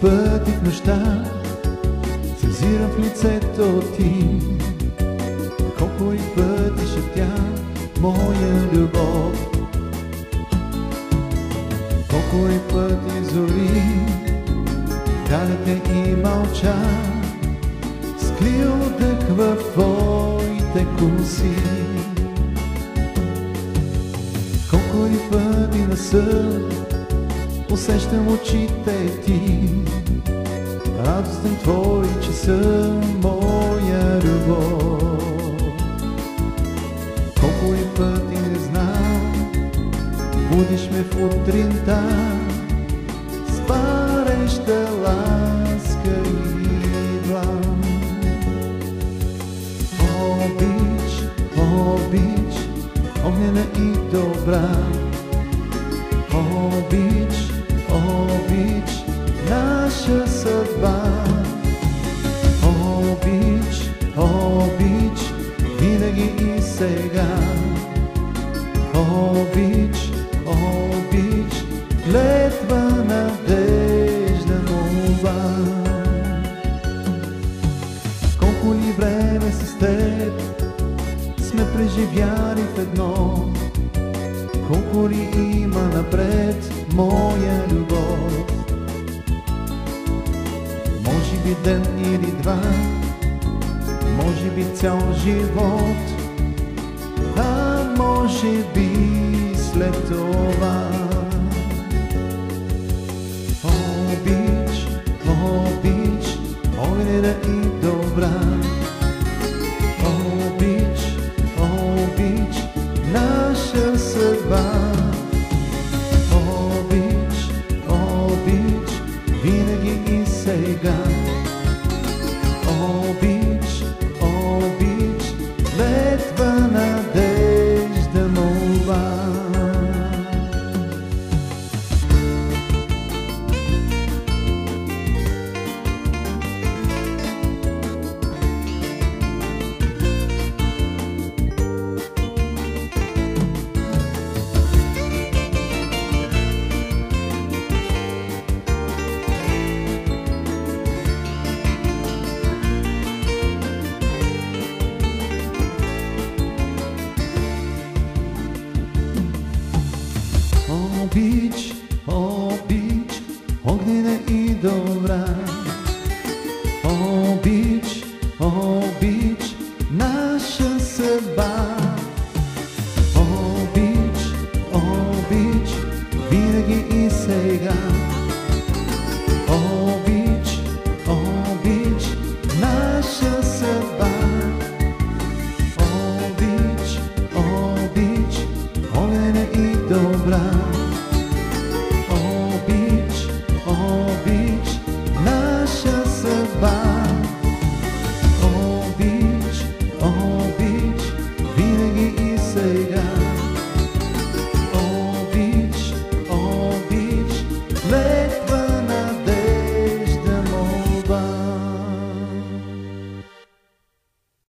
пъти в нощта се взирам в лицето ти. Колко и пъти шептя моя любов, колко и пъти зори далеке и мълча, скрил дъх в твоите коси. Колко и пъти на сън усещам очите ти, радостен твой, че съм моя любов. Колко и пъти не знам, будиш ме в утринта с пареща ласка и длан. Обич, огнена и добра, обич, наша съдба. Обич, винаги и сега. Обич, клетва, надежда, молба. Колко ли време с теб сме преживяли в едно, колко ли има напред моя любов. Може би ден или два, може би цял живот, а може би след това. Обич, огнена и добра. Обич, наша съдба. Обич, винаги и сега. Обич, клетва, надежда, молба. Обич, огнена и добра. Обич, наша съдба.